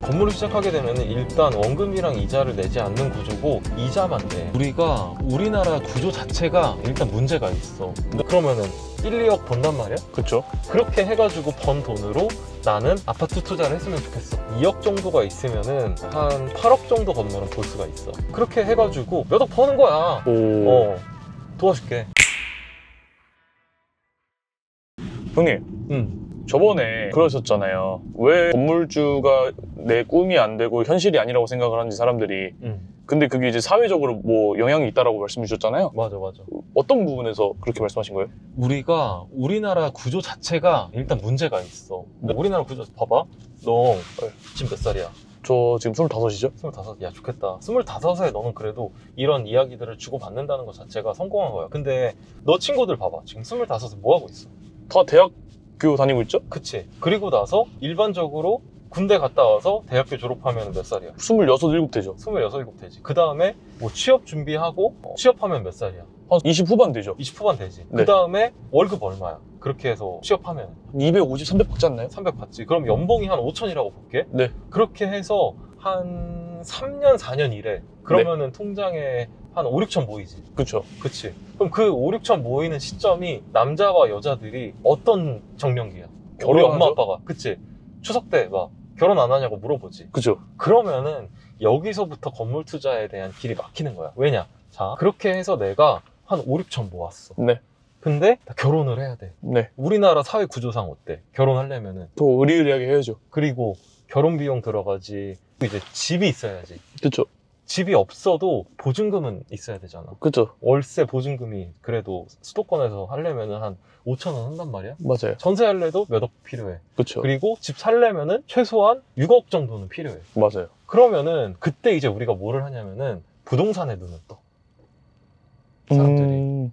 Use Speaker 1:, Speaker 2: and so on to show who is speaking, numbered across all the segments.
Speaker 1: 건물을 시작하게 되면 일단 원금이랑 이자를 내지 않는 구조고 이자만 내. 우리나라 구조 자체가 일단 문제가 있어. 그러면은 1, 2억 번단 말이야?
Speaker 2: 그쵸.
Speaker 1: 그렇게 해가지고 번 돈으로 나는 아파트 투자를 했으면 좋겠어. 2억 정도가 있으면은 한 8억 정도 건물은 볼 수가 있어. 그렇게 해가지고 몇 억 버는 거야.
Speaker 2: 오.
Speaker 1: 도와줄게.
Speaker 2: 형님, 저번에 그러셨잖아요. 왜 건물주가 내 꿈이 안 되고 현실이 아니라고 생각을 하는지 사람들이. 근데 그게 이제 사회적으로 뭐 영향이 있다라고 말씀해 주셨잖아요.
Speaker 1: 맞아.
Speaker 2: 어떤 부분에서 그렇게 말씀하신 거예요?
Speaker 1: 우리나라 구조 자체가 일단 문제가 있어. 우리나라 구조 봐봐. 너 지금 몇 살이야?
Speaker 2: 저 지금 25이죠?
Speaker 1: 25. 야, 좋겠다. 25에 너는 그래도 이런 이야기들을 주고받는다는 것 자체가 성공한 거야. 근데 너 친구들 봐봐. 지금 25에 뭐 하고 있어?
Speaker 2: 다 대학교 다니고 있죠?
Speaker 1: 그치. 그리고 나서 일반적으로 군대 갔다 와서 대학교 졸업하면 몇 살이야?
Speaker 2: 26, 7 되죠.
Speaker 1: 26, 7 되지. 그 다음에 뭐 취업 준비하고 취업하면 몇 살이야?
Speaker 2: 한 20 후반 되죠.
Speaker 1: 20 후반 되지.
Speaker 2: 네.
Speaker 1: 그 다음에 월급 얼마야? 그렇게 해서 취업하면
Speaker 2: 250, 300 받지 않나요?
Speaker 1: 300 받지. 그럼 연봉이 한 5천이라고 볼게.
Speaker 2: 네.
Speaker 1: 그렇게 해서 한 3년, 4년 일해. 그러면은 통장에 한 5, 6천 모이지.
Speaker 2: 그쵸.
Speaker 1: 그치. 그럼 그 5, 6천 모이는 시점이 남자와 여자들이 어떤 정년기야? 우리
Speaker 2: 결혼하죠?
Speaker 1: 엄마 아빠가. 그치. 추석 때 막 결혼 안 하냐고 물어보지.
Speaker 2: 그쵸.
Speaker 1: 그러면은 여기서부터 건물 투자에 대한 길이 막히는 거야. 왜냐? 자, 그렇게 해서 내가 한 5, 6천 모았어.
Speaker 2: 네.
Speaker 1: 근데 나 결혼을 해야 돼.
Speaker 2: 네.
Speaker 1: 우리나라 사회 구조상 어때? 결혼하려면은.
Speaker 2: 더 의리의리하게 해야죠.
Speaker 1: 그리고 결혼 비용 들어가지. 이제 집이 있어야지.
Speaker 2: 그쵸.
Speaker 1: 집이 없어도 보증금은 있어야 되잖아.
Speaker 2: 그쵸.
Speaker 1: 월세 보증금이 그래도 수도권에서 하려면은 한 5천 원 한단 말이야.
Speaker 2: 맞아요.
Speaker 1: 전세할래도 몇 억 필요해.
Speaker 2: 그쵸.
Speaker 1: 그리고 집 살려면은 최소한 6억 정도는 필요해.
Speaker 2: 맞아요.
Speaker 1: 그러면은 그때 이제 우리가 뭐를 하냐면은 부동산에 눈을 떠. 사람들이.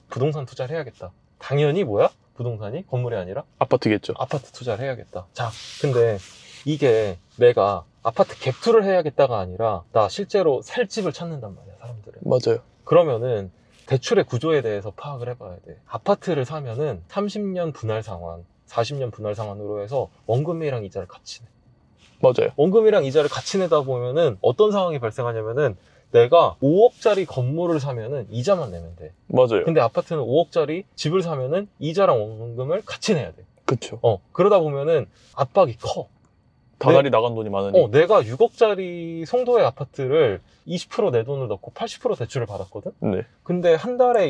Speaker 1: 부동산 투자를 해야겠다. 당연히 뭐야? 부동산이 건물이 아니라
Speaker 2: 아파트겠죠.
Speaker 1: 아파트 투자를 해야겠다. 자, 근데 이게 내가 아파트 갭투를 해야겠다가 아니라 나 실제로 살 집을 찾는단 말이야, 사람들은.
Speaker 2: 맞아요.
Speaker 1: 그러면은 대출의 구조에 대해서 파악을 해봐야 돼. 아파트를 사면은 30년 분할 상환, 40년 분할 상환으로 해서 원금이랑 이자를 같이 내.
Speaker 2: 맞아요.
Speaker 1: 원금이랑 이자를 같이 내다 보면은 어떤 상황이 발생하냐면은 내가 5억짜리 건물을 사면은 이자만 내면 돼.
Speaker 2: 맞아요.
Speaker 1: 근데 아파트는 5억짜리 집을 사면은 이자랑 원금을 같이 내야 돼.
Speaker 2: 그쵸.
Speaker 1: 그러다 보면은 압박이 커.
Speaker 2: 다달이 나간 돈이 많으니.
Speaker 1: 내가 6억짜리 송도의 아파트를 20% 내 돈을 넣고 80% 대출을 받았거든?
Speaker 2: 네.
Speaker 1: 근데 한 달에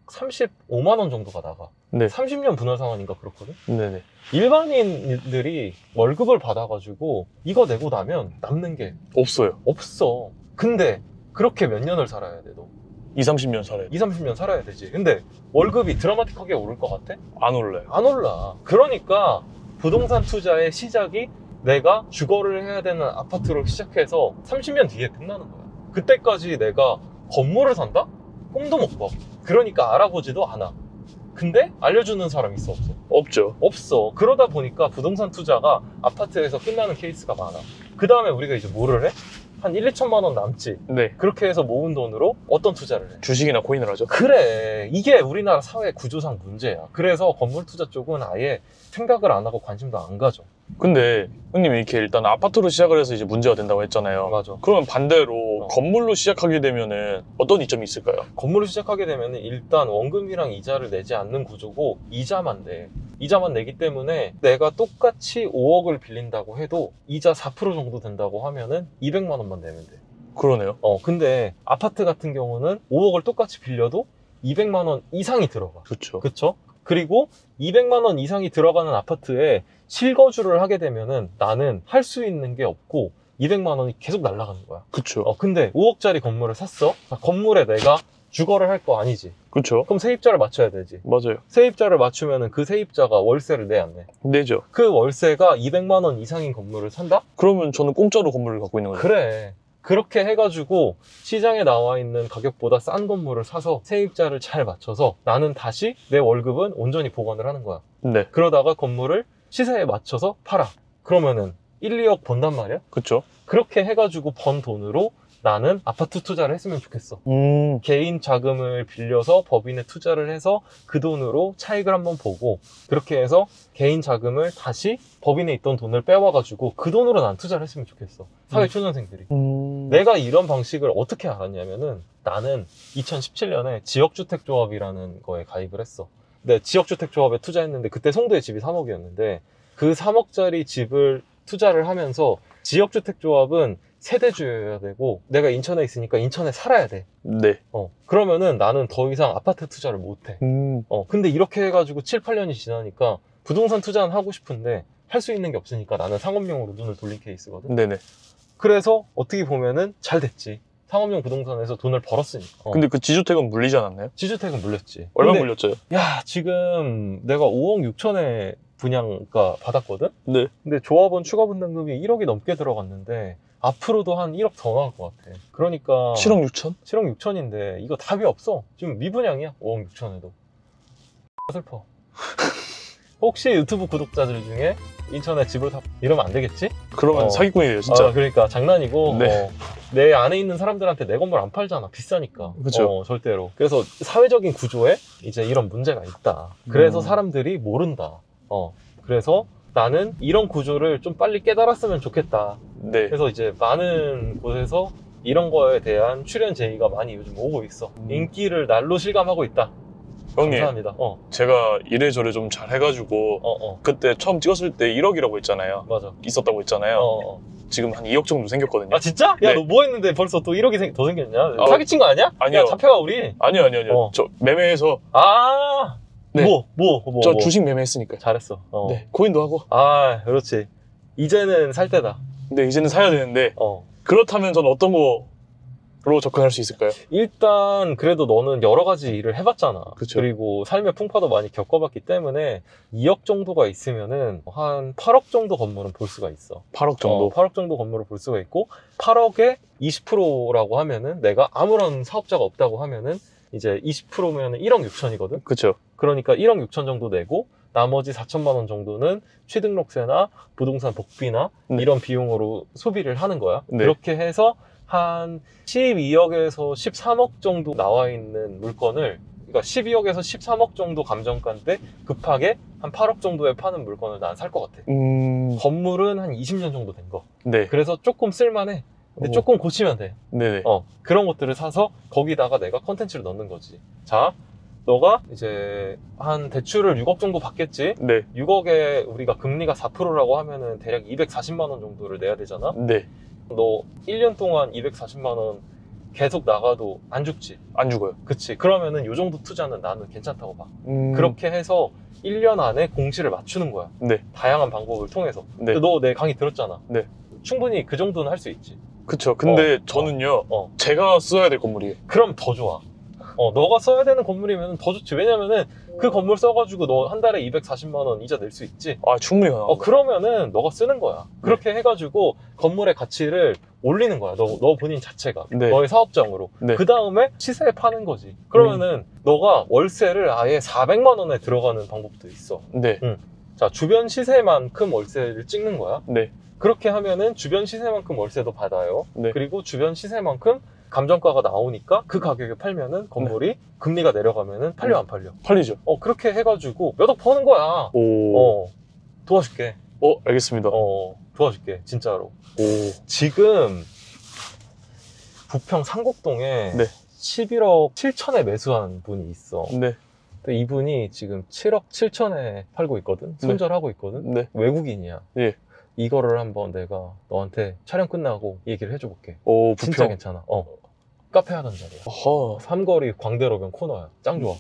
Speaker 1: 235만 원 정도가 나가.
Speaker 2: 네.
Speaker 1: 30년 분할 상환인가 그렇거든?
Speaker 2: 네네.
Speaker 1: 일반인들이 월급을 받아가지고 이거 내고 나면 남는 게
Speaker 2: 없어요.
Speaker 1: 없어. 근데 그렇게 몇 년을 살아야 돼, 너?
Speaker 2: 20, 30년 살아요.
Speaker 1: 2, 30년 살아야 되지. 근데 월급이 드라마틱하게 오를 것 같아?
Speaker 2: 안 올라요.
Speaker 1: 안 올라. 그러니까 부동산 투자의 시작이 내가 주거를 해야 되는 아파트로 시작해서 30년 뒤에 끝나는 거야. 그때까지 내가 건물을 산다? 꿈도 못 꿔. 그러니까 알아보지도 않아. 근데 알려주는 사람 있어, 없어?
Speaker 2: 없죠.
Speaker 1: 없어. 그러다 보니까 부동산 투자가 아파트에서 끝나는 케이스가 많아. 그 다음에 우리가 이제 뭐를 해? 한 1, 2천만 원 남지.
Speaker 2: 네.
Speaker 1: 그렇게 해서 모은 돈으로 어떤 투자를 해?
Speaker 2: 주식이나 코인을 하죠.
Speaker 1: 그래. 이게 우리나라 사회 구조상 문제야. 그래서 건물 투자 쪽은 아예 생각을 안 하고 관심도 안 가져.
Speaker 2: 근데 형님이 이렇게 일단 아파트로 시작을 해서 이제 문제가 된다고 했잖아요.
Speaker 1: 맞아.
Speaker 2: 그러면 반대로 건물로 시작하게 되면은 어떤 이점이 있을까요?
Speaker 1: 건물을 시작하게 되면 일단 원금이랑 이자를 내지 않는 구조고 이자만 내. 이자만 내기 때문에 내가 똑같이 5억을 빌린다고 해도 이자 4% 정도 된다고 하면은 200만 원만 내면 돼.
Speaker 2: 그러네요.
Speaker 1: 근데 아파트 같은 경우는 5억을 똑같이 빌려도 200만 원 이상이 들어가.
Speaker 2: 그렇죠.
Speaker 1: 그쵸? 그리고 200만 원 이상이 들어가는 아파트에 실거주를 하게 되면은 나는 할 수 있는 게 없고 200만 원이 계속 날아가는 거야.
Speaker 2: 그렇죠.
Speaker 1: 근데 5억짜리 건물을 샀어? 건물에 내가 주거를 할 거 아니지.
Speaker 2: 그렇죠.
Speaker 1: 그럼 세입자를 맞춰야 되지.
Speaker 2: 맞아요.
Speaker 1: 세입자를 맞추면은 그 세입자가 월세를 내 안 내?
Speaker 2: 내죠.
Speaker 1: 그 월세가 200만 원 이상인 건물을 산다?
Speaker 2: 그러면 저는 공짜로 건물을 갖고 있는 거예요.
Speaker 1: 그래. 그렇게 해가지고 시장에 나와 있는 가격보다 싼 건물을 사서 세입자를 잘 맞춰서 나는 다시 내 월급은 온전히 보관을 하는 거야.
Speaker 2: 네.
Speaker 1: 그러다가 건물을 시세에 맞춰서 팔아. 그러면은 1, 2억 번단 말이야?
Speaker 2: 그렇죠.
Speaker 1: 그렇게 해가지고 번 돈으로 나는 아파트 투자를 했으면 좋겠어.
Speaker 2: 음.
Speaker 1: 개인 자금을 빌려서 법인에 투자를 해서 그 돈으로 차익을 한번 보고 그렇게 해서 개인 자금을 다시 법인에 있던 돈을 빼와가지고 그 돈으로 난 투자를 했으면 좋겠어. 사회초년생들이. 내가 이런 방식을 어떻게 알았냐면은 나는 2017년에 지역주택조합이라는 거에 가입을 했어. 근데 지역주택조합에 투자했는데 그때 송도에 집이 3억이었는데 그 3억짜리 집을 투자를 하면서 지역주택조합은 세대주여야 되고 내가 인천에 있으니까 인천에 살아야 돼.
Speaker 2: 네.
Speaker 1: 그러면은 나는 더 이상 아파트 투자를 못 해. 근데 이렇게 해가지고 7, 8년이 지나니까 부동산 투자는 하고 싶은데 할 수 있는 게 없으니까 나는 상업용으로 눈을 돌린 케이스거든.
Speaker 2: 네네.
Speaker 1: 그래서 어떻게 보면은 잘 됐지. 상업용 부동산에서 돈을 벌었으니까.
Speaker 2: 근데 그 지주택은 물리지 않았나요?
Speaker 1: 지주택은 물렸지.
Speaker 2: 얼마
Speaker 1: 근데
Speaker 2: 물렸죠?
Speaker 1: 야, 지금 내가 5억 6천에 분양가 받았거든?
Speaker 2: 네.
Speaker 1: 근데 조합원 추가 분담금이 1억이 넘게 들어갔는데 앞으로도 한 1억 더 나올 것 같아. 그러니까
Speaker 2: 7억 6천?
Speaker 1: 7억 6천인데 이거 답이 없어. 지금 미분양이야. 5억 6천에도. 슬퍼. 혹시 유튜브 구독자들 중에 인천에 집을 사 이러면 안 되겠지?
Speaker 2: 그러면 사기꾼이 돼요, 진짜.
Speaker 1: 그러니까 장난이고
Speaker 2: 네.
Speaker 1: 내 안에 있는 사람들한테 내 건물 안 팔잖아. 비싸니까.
Speaker 2: 그쵸.
Speaker 1: 절대로. 그래서 사회적인 구조에 이제 이런 문제가 있다. 그래서
Speaker 2: 음.
Speaker 1: 사람들이 모른다. 그래서 나는 이런 구조를 좀 빨리 깨달았으면 좋겠다.
Speaker 2: 네.
Speaker 1: 그래서 이제 많은 곳에서 이런 거에 대한 출연 제의가 많이 요즘 오고 있어. 인기를 날로 실감하고 있다.
Speaker 2: 형님,
Speaker 1: 감사합니다.
Speaker 2: 제가 이래저래 좀 잘 해가지고 그때 처음 찍었을 때 1억이라고 했잖아요.
Speaker 1: 맞아.
Speaker 2: 있었다고 했잖아요. 지금 한 2억 정도 생겼거든요.
Speaker 1: 아 진짜? 야,
Speaker 2: 네.
Speaker 1: 너 뭐 했는데 벌써 또 1억이 더 생겼냐?
Speaker 2: 아,
Speaker 1: 사기친 거 아니야?
Speaker 2: 아니요.
Speaker 1: 야, 잡혀가 우리.
Speaker 2: 아니요. 저 매매해서 네.
Speaker 1: 뭐.
Speaker 2: 저 주식 매매했으니까요.
Speaker 1: 잘했어.
Speaker 2: 네. 코인도 하고.
Speaker 1: 아, 그렇지. 이제는 살 때다.
Speaker 2: 근데 이제는 사야 되는데 그렇다면 저는 어떤 거로 접근할 수 있을까요?
Speaker 1: 일단 그래도 너는 여러 가지 일을 해봤잖아.
Speaker 2: 그쵸.
Speaker 1: 그리고 삶의 풍파도 많이 겪어봤기 때문에 2억 정도가 있으면은 한 8억 정도 건물은 볼 수가 있어.
Speaker 2: 8억 정도?
Speaker 1: 8억 정도 건물을 볼 수가 있고 8억에 20%라고 하면은 내가 아무런 사업자가 없다고 하면은 이제 20%면은 1억 6천이거든.
Speaker 2: 그쵸.
Speaker 1: 그러니까 1억 6천 정도 내고 나머지 4천만 원 정도는 취등록세나 부동산 복비나 이런 비용으로 소비를 하는 거야.
Speaker 2: 네.
Speaker 1: 그렇게 해서 한 12억에서 13억 정도 나와 있는 물건을, 그러니까 12억에서 13억 정도 감정가인데 급하게 한 8억 정도에 파는 물건을 난 살 것 같아. 건물은 한 20년 정도 된 거.
Speaker 2: 네.
Speaker 1: 그래서 조금 쓸만해. 근데 조금 고치면 돼.
Speaker 2: 네네.
Speaker 1: 그런 것들을 사서 거기다가 내가 컨텐츠를 넣는 거지. 자, 너가 이제 한 대출을 6억 정도 받겠지?
Speaker 2: 네.
Speaker 1: 6억에 우리가 금리가 4%라고 하면은 대략 240만 원 정도를 내야 되잖아?
Speaker 2: 네.
Speaker 1: 너 1년 동안 240만 원 계속 나가도 안 죽지?
Speaker 2: 안 죽어요.
Speaker 1: 그치. 그러면은 요 정도 투자는 나는 괜찮다고 봐.
Speaker 2: 음...
Speaker 1: 그렇게 해서 1년 안에 공시를 맞추는 거야.
Speaker 2: 네.
Speaker 1: 다양한 방법을 통해서.
Speaker 2: 네.
Speaker 1: 너 내 강의 들었잖아.
Speaker 2: 네.
Speaker 1: 충분히 그 정도는 할 수 있지.
Speaker 2: 그쵸. 근데 저는요, 제가 써야 될 건물이에요.
Speaker 1: 그럼 더 좋아. 너가 써야 되는 건물이면 더 좋지. 왜냐면은 그 건물 써가지고 너 한 달에 240만 원 이자 낼 수 있지.
Speaker 2: 아, 충분히 가능하다.
Speaker 1: 그러면은 너가 쓰는 거야. 그렇게 해가지고 건물의 가치를 올리는 거야. 너 본인 자체가.
Speaker 2: 네.
Speaker 1: 너의 사업장으로.
Speaker 2: 네.
Speaker 1: 그 다음에 시세에 파는 거지. 그러면은 너가 월세를 아예 400만 원에 들어가는 방법도 있어.
Speaker 2: 네.
Speaker 1: 자, 주변 시세만큼 월세를 찍는 거야.
Speaker 2: 네.
Speaker 1: 그렇게 하면은 주변 시세만큼 월세도 받아요.
Speaker 2: 네.
Speaker 1: 그리고 주변 시세만큼 감정가가 나오니까 그 가격에 팔면은 건물이 금리가 내려가면은 팔려 안 팔려?
Speaker 2: 팔리죠.
Speaker 1: 그렇게 해가지고 몇 억 버는 거야.
Speaker 2: 오.
Speaker 1: 도와줄게.
Speaker 2: 알겠습니다.
Speaker 1: 도와줄게. 진짜로.
Speaker 2: 오.
Speaker 1: 지금 부평 상곡동에
Speaker 2: 네.
Speaker 1: 11억 7천에 매수한 분이 있어.
Speaker 2: 네.
Speaker 1: 근데 이분이 지금 7억 7천에 팔고 있거든. 손절하고 있거든.
Speaker 2: 네.
Speaker 1: 외국인이야.
Speaker 2: 예.
Speaker 1: 이거를 한번 내가 너한테 촬영 끝나고 얘기를 해줘볼게.
Speaker 2: 오,
Speaker 1: 진짜
Speaker 2: 부평.
Speaker 1: 괜찮아. 카페 하던 자리야.
Speaker 2: 어허.
Speaker 1: 삼거리 광대로변 코너야. 짱 좋아.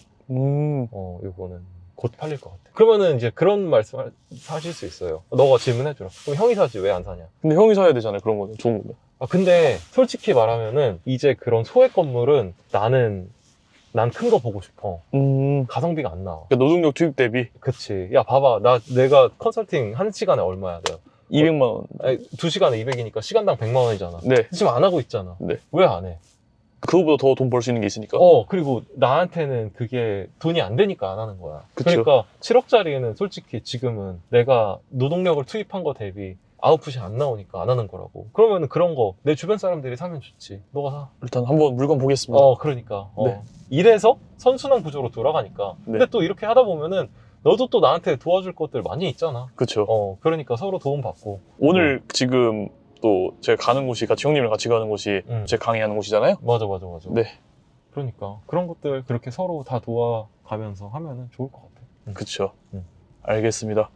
Speaker 1: 요거는 곧 팔릴 것 같아. 그러면은 이제 그런 말씀 하실 수 있어요. 너가 질문해주라. 그럼 형이 사지 왜 안 사냐?
Speaker 2: 근데 형이 사야 되잖아요, 그런 거는. 좋은 거는.
Speaker 1: 근데 솔직히 말하면은 이제 그런 소액 건물은 난 큰 거 보고 싶어. 가성비가 안 나와.
Speaker 2: 그러니까 노동력 투입 대비
Speaker 1: 그치. 야, 봐봐. 내가 컨설팅 한 시간에 얼마야, 내가?
Speaker 2: 200만 원.
Speaker 1: 아니, 2시간에 200이니까 시간당 100만 원이잖아.
Speaker 2: 네.
Speaker 1: 지금 안 하고 있잖아.
Speaker 2: 네.
Speaker 1: 왜 안 해?
Speaker 2: 그거보다 더 돈 벌 수 있는 게 있으니까.
Speaker 1: 그리고 나한테는 그게 돈이 안 되니까 안 하는 거야.
Speaker 2: 그쵸.
Speaker 1: 그러니까 7억짜리는 솔직히 지금은 내가 노동력을 투입한 거 대비 아웃풋이 안 나오니까 안 하는 거라고. 그러면 그런 거 내 주변 사람들이 사면 좋지. 너가 사.
Speaker 2: 일단 한번 물건 보겠습니다.
Speaker 1: 그러니까.
Speaker 2: 네.
Speaker 1: 이래서 선순환 구조로 돌아가니까.
Speaker 2: 네.
Speaker 1: 근데 또 이렇게 하다 보면은 너도 또 나한테 도와줄 것들 많이 있잖아.
Speaker 2: 그쵸.
Speaker 1: 그러니까 서로 도움받고.
Speaker 2: 오늘 지금 또 제가 가는 곳이 같이 형님이랑 같이 가는 곳이 제 강의하는 곳이잖아요.
Speaker 1: 맞아.
Speaker 2: 네.
Speaker 1: 그러니까 그런 것들 그렇게 서로 다 도와가면서 하면은 좋을 것 같아.
Speaker 2: 그쵸.
Speaker 1: 음.
Speaker 2: 알겠습니다.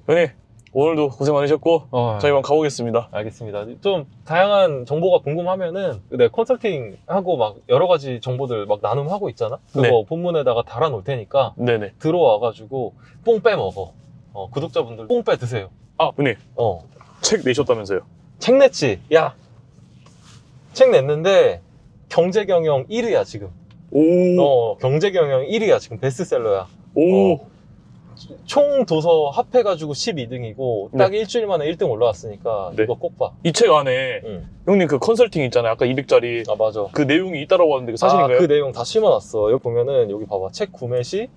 Speaker 2: 형님 오늘도 고생 많으셨고 저희 만 가보겠습니다.
Speaker 1: 알겠습니다. 좀 다양한 정보가 궁금하면은 내 컨설팅하고 막 여러 가지 정보들 막 나눔하고 있잖아. 그거
Speaker 2: 네.
Speaker 1: 본문에다가 달아놓을 테니까
Speaker 2: 네네.
Speaker 1: 들어와가지고 뽕 빼먹어. 구독자분들 뽕 빼 드세요.
Speaker 2: 아 형님 책 내셨다면서요?
Speaker 1: 책 냈지. 야, 책 냈는데 경제경영 1위야 지금.
Speaker 2: 오.
Speaker 1: 경제경영 1위야 지금. 베스트셀러야.
Speaker 2: 오.
Speaker 1: 총 도서 합해가지고 12등이고 딱 일주일 만에 1등 올라왔으니까
Speaker 2: 네.
Speaker 1: 이거 꼭 봐.
Speaker 2: 이 책 안에 형님 그 컨설팅 있잖아요. 아까 200짜리.
Speaker 1: 아 맞아.
Speaker 2: 그 내용이 있다라고 하는데 그 사실인가요?
Speaker 1: 그 내용 다 심어놨어. 여기 보면은 여기 봐봐. 책 구매 시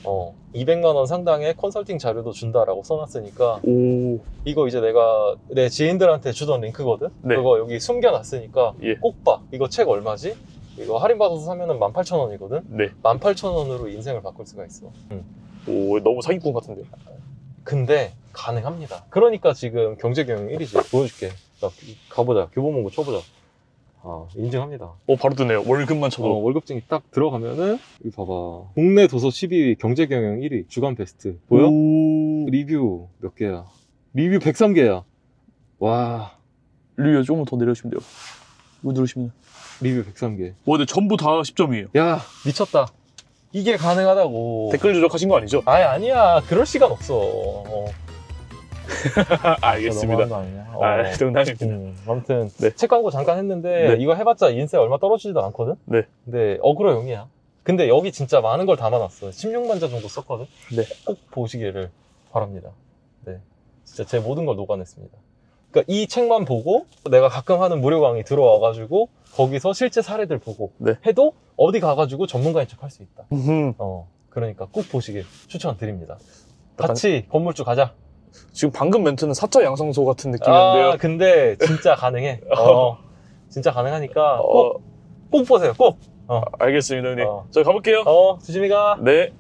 Speaker 1: 200만 원 상당의 컨설팅 자료도 준다라고 써놨으니까
Speaker 2: 오.
Speaker 1: 이거 이제 내가 내 지인들한테 주던 링크거든.
Speaker 2: 네.
Speaker 1: 그거 여기 숨겨놨으니까
Speaker 2: 예.
Speaker 1: 꼭 봐. 이거 책 얼마지? 이거 할인받아서 사면은 18,000원이거든.
Speaker 2: 네.
Speaker 1: 18,000원으로 인생을 바꿀 수가 있어.
Speaker 2: 오, 너무 사기꾼 같은데요.
Speaker 1: 근데 가능합니다. 그러니까 지금 경제경영 1위지. 보여줄게. 자, 가보자. 교보문고 쳐보자. 인증합니다.
Speaker 2: 바로 뜨네요. 월급만 쳐도.
Speaker 1: 월급증이 딱 들어가면은 여기 봐봐. 국내 도서 12위, 경제경영 1위, 주간 베스트. 보여?
Speaker 2: 오.
Speaker 1: 리뷰 몇 개야? 리뷰 103개야. 와.
Speaker 2: 리뷰 조금 더 내려주시면 돼요. 이거 누르시면.
Speaker 1: 리뷰 103개.
Speaker 2: 와, 근데 전부 다 10점이에요.
Speaker 1: 야, 미쳤다. 이게 가능하다고.
Speaker 2: 댓글 조작하신 거 아니죠?
Speaker 1: 아니야. 그럴 시간 없어.
Speaker 2: 알겠습니다.
Speaker 1: 너무한 거 아니야?
Speaker 2: 농담입니다.
Speaker 1: 아무튼
Speaker 2: 네.
Speaker 1: 책 광고 잠깐 했는데
Speaker 2: 네.
Speaker 1: 이거 해봤자 인세 얼마 떨어지지도 않거든?
Speaker 2: 네.
Speaker 1: 근데 어그로용이야. 근데 여기 진짜 많은 걸 담아놨어. 16만 자 정도 썼거든?
Speaker 2: 네.
Speaker 1: 꼭 보시기를 바랍니다. 네. 진짜 제 모든 걸 녹아냈습니다. 그러니까 이 책만 보고 내가 가끔 하는 무료 강의 들어와가지고 거기서 실제 사례들 보고
Speaker 2: 네.
Speaker 1: 해도 어디 가가지고 전문가인 척 할 수 있다.
Speaker 2: 음흠.
Speaker 1: 그러니까 꼭 보시길 추천드립니다.
Speaker 2: 약간-
Speaker 1: 같이 건물주 가자.
Speaker 2: 지금 방금 멘트는 사자 양성소 같은 느낌이었는데요.
Speaker 1: 근데 진짜 가능해. 진짜 가능하니까 꼭 보세요. 꼭.
Speaker 2: 알겠습니다, 형님.
Speaker 1: 어.
Speaker 2: 저 가볼게요.
Speaker 1: 조심히 가.
Speaker 2: 네.